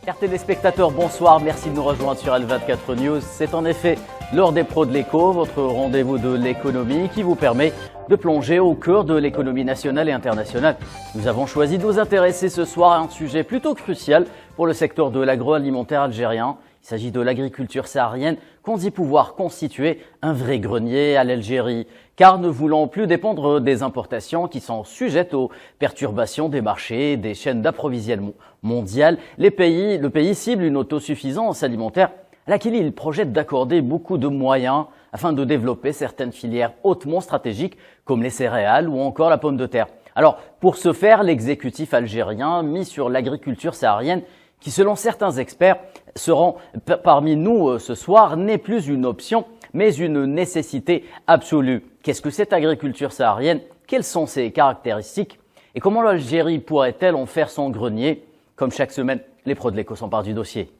Chers téléspectateurs, bonsoir, merci de nous rejoindre sur L24 News. C'est en effet l'heure des pros de l'écho, votre rendez-vous de l'économie qui vous permet de plonger au cœur de l'économie nationale et internationale. Nous avons choisi de nous intéresser ce soir à un sujet plutôt crucial pour le secteur de l'agroalimentaire algérien. Il s'agit de l'agriculture saharienne qu'on dit pouvoir constituer un vrai grenier à l'Algérie. Car ne voulant plus dépendre des importations qui sont sujettes aux perturbations des marchés et des chaînes d'approvisionnement mondiales, le pays cible une autosuffisance alimentaire à laquelle il projette d'accorder beaucoup de moyens afin de développer certaines filières hautement stratégiques comme les céréales ou encore la pomme de terre. Alors, pour ce faire, l'exécutif algérien mis sur l'agriculture saharienne qui, selon certains experts, seront parmi nous ce soir, n'est plus une option, mais une nécessité absolue. Qu'est-ce que cette agriculture saharienne? Quelles sont ses caractéristiques? Et comment l'Algérie pourrait-elle en faire son grenier? Comme chaque semaine, les pros de l'écho s'emparent du dossier.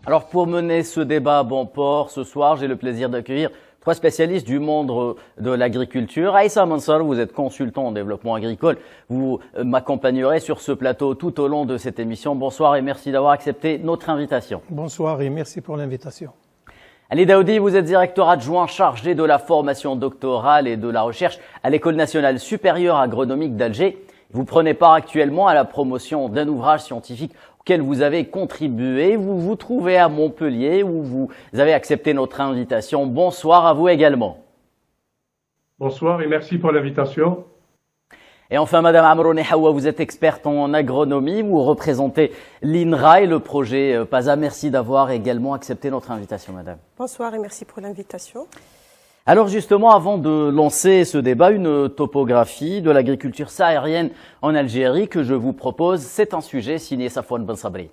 Alors pour mener ce débat à bon port, ce soir, j'ai le plaisir d'accueillir trois spécialistes du monde de l'agriculture. Aïssa Mansar, vous êtes consultant en développement agricole. Vous m'accompagnerez sur ce plateau tout au long de cette émission. Bonsoir et merci d'avoir accepté notre invitation. Bonsoir et merci pour l'invitation. Ali Daoudi, vous êtes directeur adjoint chargé de la formation doctorale et de la recherche à l'École nationale supérieure agronomique d'Alger. Vous prenez part actuellement à la promotion d'un ouvrage scientifique auquel vous avez contribué. Vous vous trouvez à Montpellier où vous avez accepté notre invitation. Bonsoir à vous également. Bonsoir et merci pour l'invitation. Et enfin, Madame Amroune Hawa, vous êtes experte en agronomie. Vous représentez l'INRA et le projet PASA. Merci d'avoir également accepté notre invitation, Madame. Bonsoir et merci pour l'invitation. Alors justement, avant de lancer ce débat, une topographie de l'agriculture saharienne en Algérie que je vous propose. C'est un sujet signé Safwan Ben Sabri.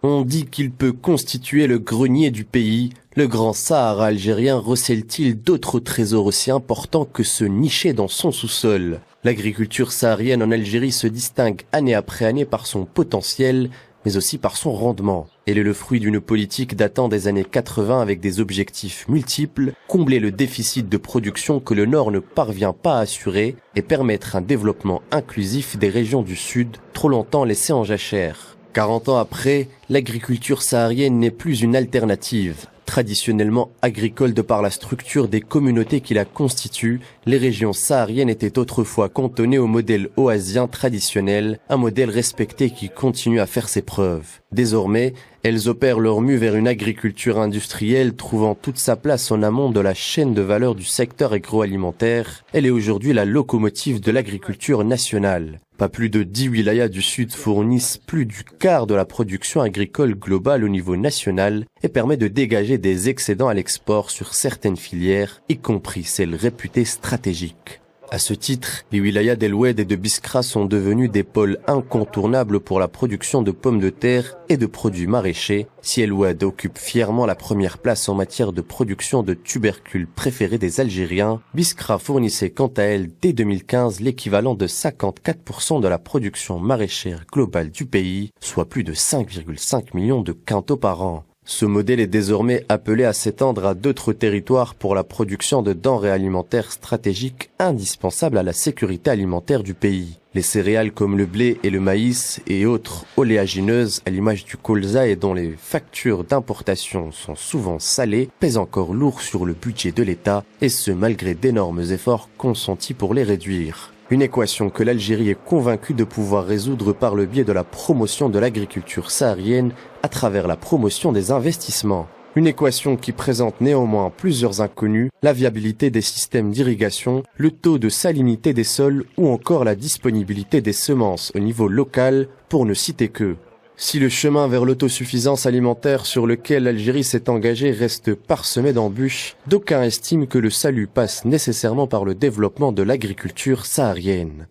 On dit qu'il peut constituer le grenier du pays. Le grand Sahara algérien recèle-t-il d'autres trésors aussi importants que ce niché dans son sous-sol? L'agriculture saharienne en Algérie se distingue année après année par son potentiel, mais aussi par son rendement. Elle est le fruit d'une politique datant des années 80 avec des objectifs multiples, combler le déficit de production que le Nord ne parvient pas à assurer et permettre un développement inclusif des régions du Sud, trop longtemps laissées en jachère. 40 ans après, l'agriculture saharienne n'est plus une alternative. Traditionnellement agricole de par la structure des communautés qui la constituent, les régions sahariennes étaient autrefois cantonnées au modèle oasien traditionnel, un modèle respecté qui continue à faire ses preuves. Désormais, elles opèrent leur mue vers une agriculture industrielle trouvant toute sa place en amont de la chaîne de valeur du secteur agroalimentaire. Elle est aujourd'hui la locomotive de l'agriculture nationale. Pas plus de 10 wilayas du Sud fournissent plus du quart de la production agricole globale au niveau national et permet de dégager des excédents à l'export sur certaines filières, y compris celles réputées stratégiques. À ce titre, les wilayas d'El Oued et de Biskra sont devenus des pôles incontournables pour la production de pommes de terre et de produits maraîchers. Si El Oued occupe fièrement la première place en matière de production de tubercules préférés des Algériens, Biskra fournissait quant à elle dès 2015 l'équivalent de 54% de la production maraîchère globale du pays, soit plus de 5,5 millions de quintaux par an. Ce modèle est désormais appelé à s'étendre à d'autres territoires pour la production de denrées alimentaires stratégiques indispensables à la sécurité alimentaire du pays. Les céréales comme le blé et le maïs et autres oléagineuses à l'image du colza et dont les factures d'importation sont souvent salées pèsent encore lourd sur le budget de l'État et ce malgré d'énormes efforts consentis pour les réduire. Une équation que l'Algérie est convaincue de pouvoir résoudre par le biais de la promotion de l'agriculture saharienne à travers la promotion des investissements. Une équation qui présente néanmoins plusieurs inconnus, la viabilité des systèmes d'irrigation, le taux de salinité des sols ou encore la disponibilité des semences au niveau local, pour ne citer que. Si le chemin vers l'autosuffisance alimentaire sur lequel l'Algérie s'est engagée reste parsemé d'embûches, d'aucuns estiment que le salut passe nécessairement par le développement de l'agriculture saharienne.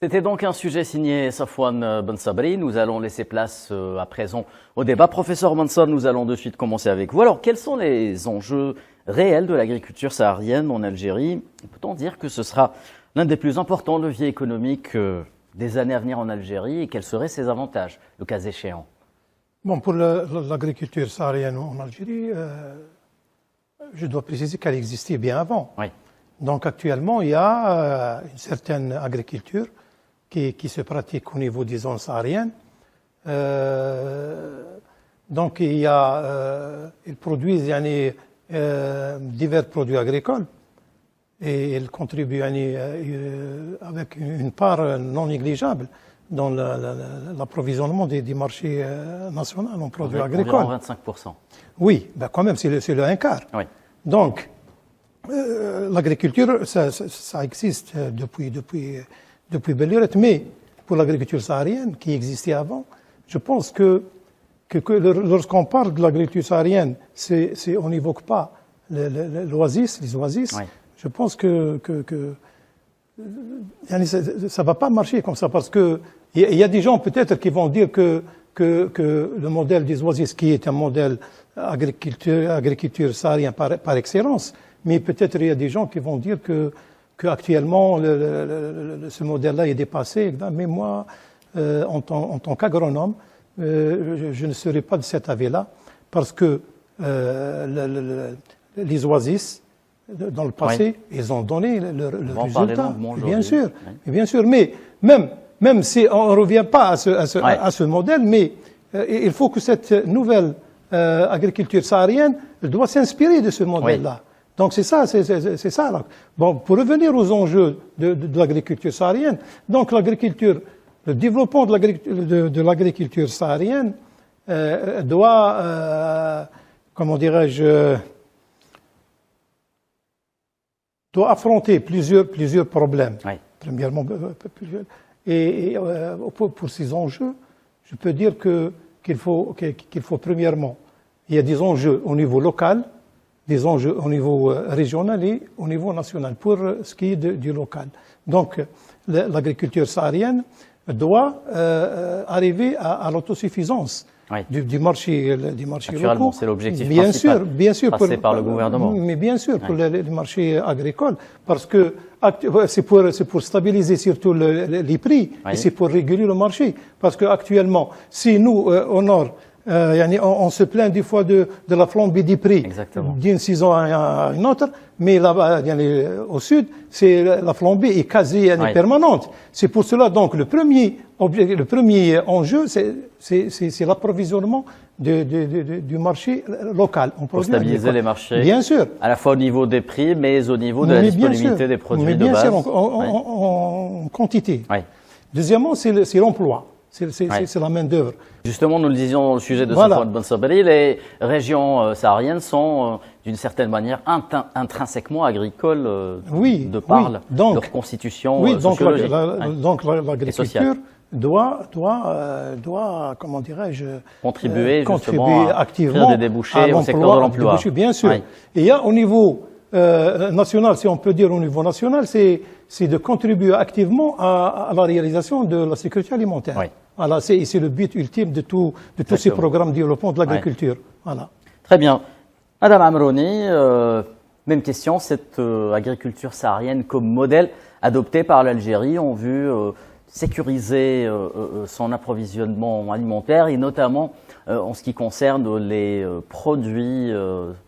C'était donc un sujet signé Safwan Ben Sabri. Nous allons laisser place à présent au débat. Professeur Mansour, nous allons de suite commencer avec vous. Alors, quels sont les enjeux réels de l'agriculture saharienne en Algérie? Peut-on dire que ce sera l'un des plus importants leviers économiques des années à venir en Algérie, et quels seraient ses avantages, le cas échéant? Bon, pour l'agriculture saharienne en Algérie, je dois préciser qu'elle existait bien avant. Oui. Donc actuellement, il y a une certaine agriculture qui se pratique au niveau des zones sahariennes. Donc ils produisent divers produits agricoles et ils contribuent avec une part non négligeable dans l'approvisionnement des marchés nationaux en produits agricoles. Environ 25%. Oui, ben quand même, c'est le un quart. Oui. Donc, l'agriculture, ça existe depuis belle lurette, mais pour l'agriculture saharienne, qui existait avant, je pense que lorsqu'on parle de l'agriculture saharienne, on n'évoque pas les oasis. Oui. Je pense que ça va pas marcher comme ça, parce que il y a des gens peut-être qui vont dire que le modèle des oasis, qui est un modèle agriculture saharienne par excellence, mais peut-être il y a des gens qui vont dire que actuellement ce modèle-là est dépassé. Mais moi, en tant qu'agronome, je ne serai pas de cet avis-là, parce que les oasis dans le passé, oui, ils ont donné le résultat, bien sûr, oui. Bien sûr. Mais même si on ne revient pas à ce modèle, mais il faut que cette nouvelle agriculture saharienne doit s'inspirer de ce modèle-là. Oui. Donc c'est ça. Là. Bon, pour revenir aux enjeux de l'agriculture saharienne, donc le développement de l'agriculture saharienne doit, comment dirais-je, doit affronter plusieurs problèmes. Oui. Premièrement, pour ces enjeux, je peux dire qu'il faut premièrement, il y a des enjeux au niveau local, des enjeux au niveau régional et au niveau national, pour ce qui est du local. Donc, l'agriculture saharienne doit arriver à l'autosuffisance. Oui. Du marché locaux. C'est l'objectif principal. Bien sûr, passé par le gouvernement. Mais bien sûr, pour les marchés agricoles, parce que c'est pour stabiliser surtout les prix, oui, et c'est pour réguler le marché. Parce que actuellement, si nous, au nord, on se plaint des fois de la flambée des prix d'une saison à une autre, mais là-bas, au sud, la flambée est quasi permanente. C'est pour cela, donc, le premier enjeu, c'est l'approvisionnement du marché local. Pour stabiliser les marchés. Bien sûr. À la fois au niveau des prix, mais au niveau de la disponibilité des produits de base. Bien sûr, en quantité. Oui. Deuxièmement, c'est l'emploi. C'est la main-d'œuvre. Justement, nous le disions dans le sujet de Safwan Ben Sabri, les régions sahariennes sont d'une certaine manière intrinsèquement agricoles de par leur constitution sociologique. Donc l'agriculture doit, comment dirais-je, contribuer activement à des débouchés au secteur de l'emploi. Bien sûr. Oui. Et il y a au niveau national, si on peut dire au niveau national, c'est de contribuer activement à la réalisation de la sécurité alimentaire. Oui. Voilà, c'est le but ultime de tous ces programmes de développement de l'agriculture. Oui. Voilà. Très bien. Madame Amrouni, même question, cette agriculture saharienne comme modèle adopté par l'Algérie ont vu sécuriser son approvisionnement alimentaire et notamment en ce qui concerne les produits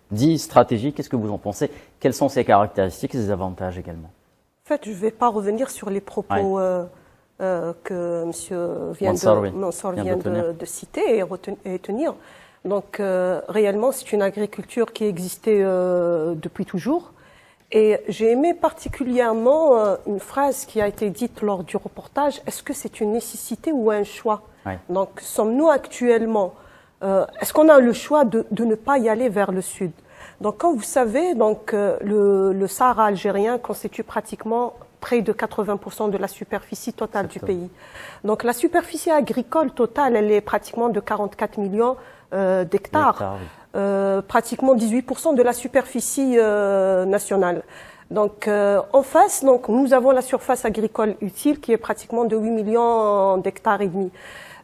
dits stratégiques. Qu'est-ce que vous en pensez? Quelles sont ses caractéristiques et ses avantages également? En fait, je ne vais pas revenir sur les propos que M. Mansour vient de citer et tenir. Donc, réellement, c'est une agriculture qui existait depuis toujours. Et j'ai aimé particulièrement une phrase qui a été dite lors du reportage. Est-ce que c'est une nécessité ou un choix? Donc, sommes-nous actuellement... est-ce qu'on a le choix de ne pas y aller vers le sud? Donc, comme vous savez, donc, le Sahara algérien constitue pratiquement près de 80% de la superficie totale du pays. Donc, la superficie agricole totale, elle est pratiquement de 44 millions d'hectares. Pratiquement 18% de la superficie nationale. Donc, en face, donc, nous avons la surface agricole utile qui est pratiquement de 8 millions d'hectares et demi.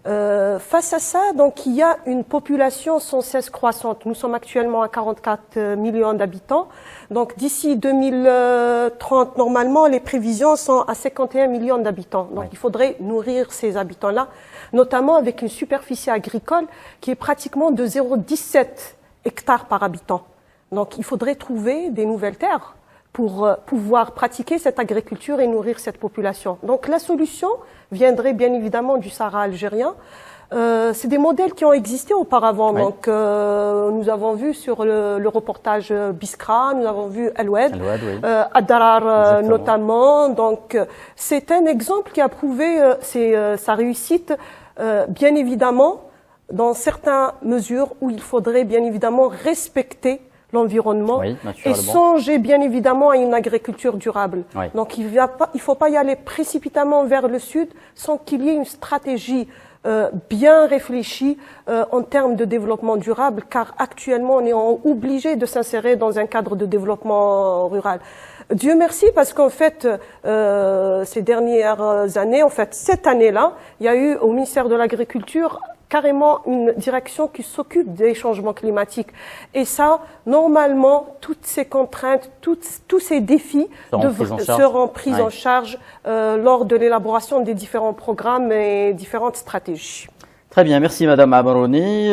Face à ça, donc, il y a une population sans cesse croissante. Nous sommes actuellement à 44 millions d'habitants. Donc, d'ici 2030, normalement, les prévisions sont à 51 millions d'habitants. Donc, il faudrait nourrir ces habitants-là, notamment avec une superficie agricole qui est pratiquement de 0,17 hectares par habitant. Donc, il faudrait trouver des nouvelles terres pour pouvoir pratiquer cette agriculture et nourrir cette population. Donc la solution viendrait bien évidemment du Sahara algérien. C'est des modèles qui ont existé auparavant. Oui. Donc nous avons vu sur le reportage Biskra, nous avons vu Al-Oued, oui. Ad-Darar notamment. Donc c'est un exemple qui a prouvé sa réussite, bien évidemment, dans certaines mesures où il faudrait bien évidemment respecter l'environnement et songer bien évidemment à une agriculture durable. Oui. Donc il ne faut pas y aller précipitamment vers le sud sans qu'il y ait une stratégie bien réfléchie en termes de développement durable, car actuellement on est obligé de s'insérer dans un cadre de développement rural. Dieu merci, parce qu'en fait, ces dernières années, en fait cette année-là, il y a eu au ministère de l'Agriculture carrément une direction qui s'occupe des changements climatiques. Et ça, normalement, toutes ces contraintes, tous ces défis seront pris en charge lors de l'élaboration des différents programmes et différentes stratégies. Très bien, merci Madame Abrouni.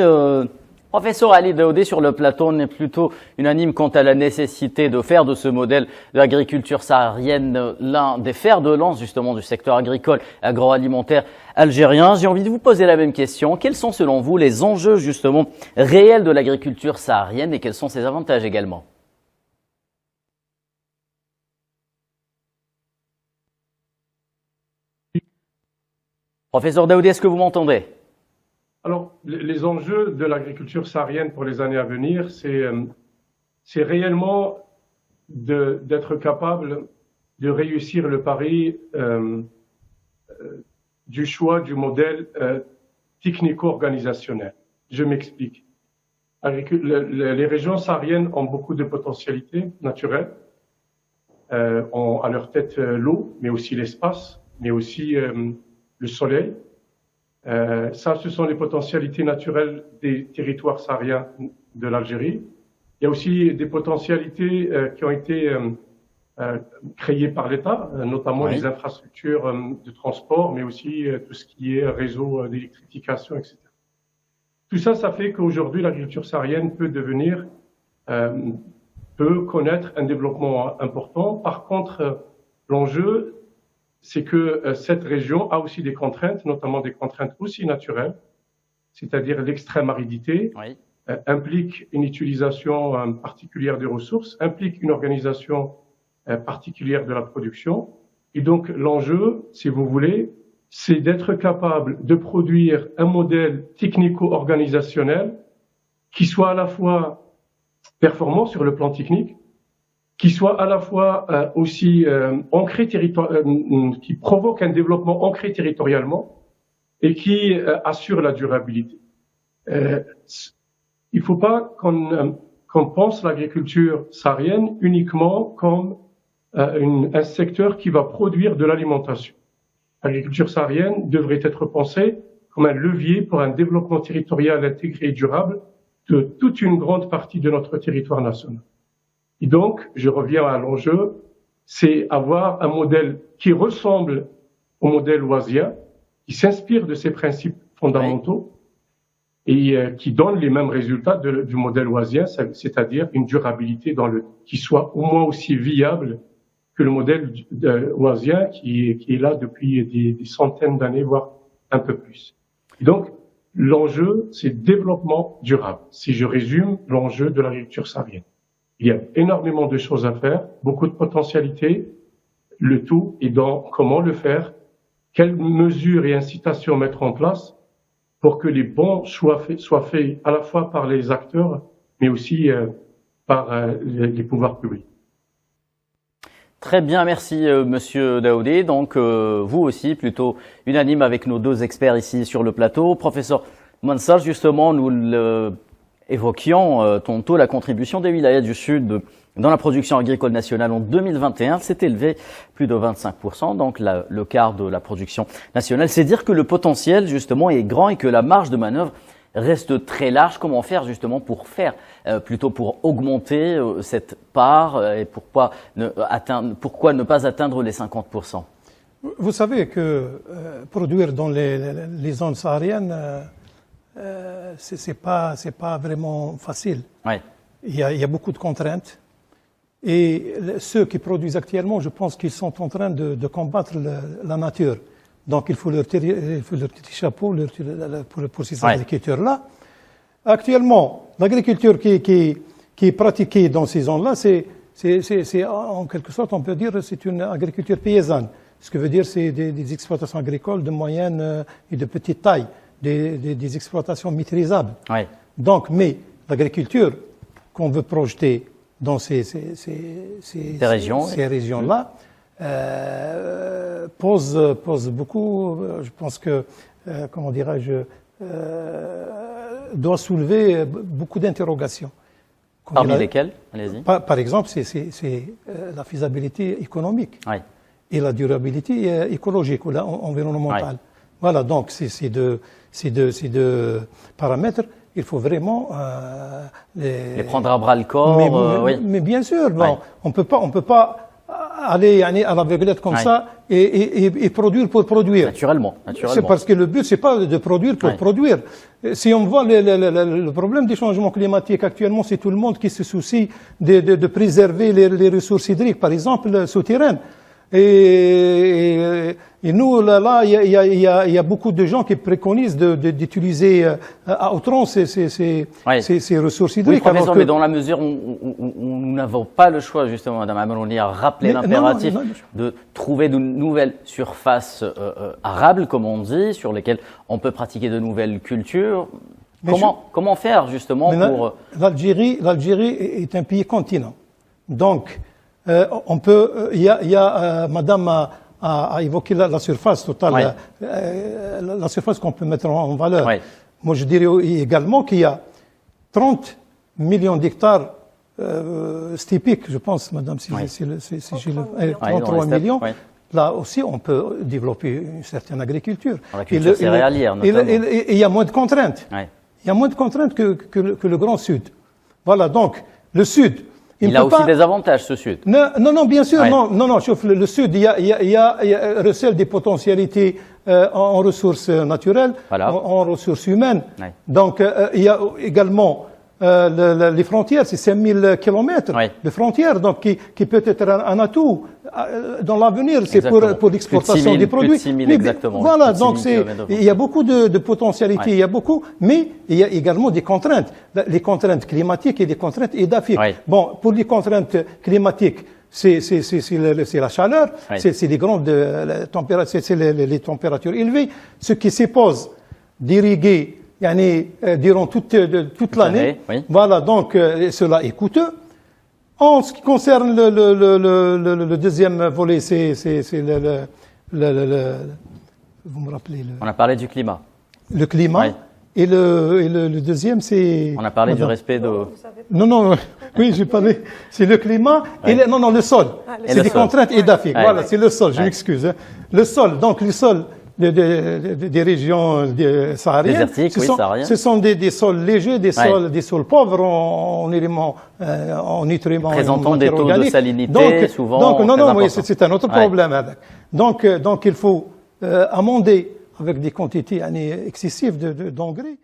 Professeur Ali Daoudi, sur le plateau, on est plutôt unanime quant à la nécessité de faire de ce modèle de l'agriculture saharienne l'un des fers de lance justement du secteur agricole et agroalimentaire algérien. J'ai envie de vous poser la même question. Quels sont selon vous les enjeux justement réels de l'agriculture saharienne et quels sont ses avantages également? Professeur Daoudi, est-ce que vous m'entendez? Alors, les enjeux de l'agriculture saharienne pour les années à venir, c'est réellement d'être capable de réussir le pari du choix du modèle technico-organisationnel. Je m'explique. Les régions sahariennes ont beaucoup de potentialités naturelles, ont à leur tête l'eau, mais aussi l'espace, mais aussi le soleil. Ça, ce sont les potentialités naturelles des territoires sahariens de l'Algérie. Il y a aussi des potentialités qui ont été créées par l'État, notamment les infrastructures de transport, mais aussi tout ce qui est réseau d'électrification, etc. Tout ça, ça fait qu'aujourd'hui, l'agriculture saharienne peut connaître un développement important. Par contre, l'enjeu, c'est que cette région a aussi des contraintes, notamment des contraintes aussi naturelles, c'est-à-dire l'extrême aridité, implique une utilisation particulière des ressources, implique une organisation particulière de la production. Et donc l'enjeu, si vous voulez, c'est d'être capable de produire un modèle technico-organisationnel qui soit à la fois performant sur le plan technique, qui soit à la fois aussi ancré qui provoque un développement ancré territorialement et qui assure la durabilité. Il ne faut pas qu'on pense l'agriculture saharienne uniquement comme un secteur qui va produire de l'alimentation. L'agriculture saharienne devrait être pensée comme un levier pour un développement territorial intégré et durable de toute une grande partie de notre territoire national. Et donc, je reviens à l'enjeu, c'est avoir un modèle qui ressemble au modèle oisien, qui s'inspire de ses principes fondamentaux et qui donne les mêmes résultats du modèle oisien, c'est-à-dire une durabilité qui soit au moins aussi viable que le modèle oisien qui est là depuis des centaines d'années, voire un peu plus. Et donc, l'enjeu, c'est développement durable. Si je résume l'enjeu de l'agriculture saharienne. Il y a énormément de choses à faire, beaucoup de potentialités. Le tout est dans comment le faire, quelles mesures et incitations mettre en place pour que les bons choix soient faits à la fois par les acteurs, mais aussi par les pouvoirs publics. Très bien, merci Monsieur Daoudi. Donc vous aussi, plutôt unanime avec nos deux experts ici sur le plateau. Professeur Mansar, justement, nous évoquions tantôt la contribution des wilayas du Sud dans la production agricole nationale en 2021 s'est élevé plus de 25%, donc le quart de la production nationale. C'est dire que le potentiel justement est grand et que la marge de manœuvre reste très large. Comment faire justement pour pour augmenter cette part et pourquoi ne pas atteindre les 50%? Vous savez que produire dans les zones sahariennes, c'est pas vraiment facile. Ouais. Il y a beaucoup de contraintes. Et ceux qui produisent actuellement, je pense qu'ils sont en train de combattre la nature. Donc il faut leur tirer chapeau pour ces agriculteurs-là. Actuellement, l'agriculture qui est pratiquée dans ces zones-là, c'est en quelque sorte, on peut dire, c'est une agriculture paysanne. Ce que veut dire, c'est des exploitations agricoles de moyenne et de petite taille, des exploitations maîtrisables. Ouais. Donc, mais l'agriculture qu'on veut projeter dans ces régions-là pose beaucoup, je pense que, comment dirais-je, doit soulever beaucoup d'interrogations. Parmi lesquelles? Allez-y. Par exemple, c'est la faisabilité économique et la durabilité écologique ou environnementale. Voilà, donc ces deux paramètres, il faut vraiment les prendre à bras le corps. Mais bien sûr, non, on peut pas aller à l'aveuglette comme ça et produire pour produire. Naturellement. C'est parce que le but, c'est pas de produire pour produire. Si on voit le problème des changements climatiques actuellement, c'est tout le monde qui se soucie de préserver les ressources hydriques, par exemple souterraines. Et nous, là, il y a beaucoup de gens qui préconisent d'utiliser à outrance ces ressources hydriques. Oui, professeur, mais dans la mesure où nous n'avons pas le choix, justement, Madame Amerouni a rappelé l'impératif de trouver de nouvelles surfaces arables, comme on dit, sur lesquelles on peut pratiquer de nouvelles cultures. Comment faire, justement, pour... L'Algérie est un pays continent. Donc, on peut, Madame a évoqué la surface totale, la surface qu'on peut mettre en valeur. Moi, je dirais également qu'il y a 30 millions d'hectares stipiques, je pense, Madame, si j'ai 33 millions. Là aussi, on peut développer une certaine agriculture. La culture céréalière, notamment. Et il y a moins de contraintes. Il y a moins de contraintes que le Grand Sud. Voilà, donc, le Sud. Il a aussi des avantages, ce Sud. Non, bien sûr, non, sauf le Sud, il y a recèle des potentialités en ressources naturelles, en ressources humaines. Donc, il y a également les frontières, c'est 5000 kilomètres de frontières, donc qui peut être un atout dans l'avenir, c'est pour l'exportation des produits. Plus de 6000 exactement. Voilà, donc il y a beaucoup de potentialités, il y a beaucoup, mais il y a également des contraintes, les contraintes climatiques et des contraintes édaphiques. Bon, pour les contraintes climatiques, c'est la chaleur, c'est les grandes températures, c'est les températures élevées, ce qui suppose d'irriguer durant toute l'année. Voilà, donc cela est coûteux. En ce qui concerne le deuxième volet, c'est vous me rappelez On a parlé du climat. Le climat. Et le deuxième, c'est... On a parlé du respect de... Non, oui, j'ai parlé. C'est le climat et le sol. C'est des contraintes édaphiques. Voilà, c'est le sol, je m'excuse. Le sol, donc le sol des régions sahariennes, ce sont des sols légers, des sols pauvres en éléments, en nutriments, présentant des taux de salinité souvent. Donc, c'est un autre problème avec. Donc, il faut amender avec des quantités excessives d'engrais.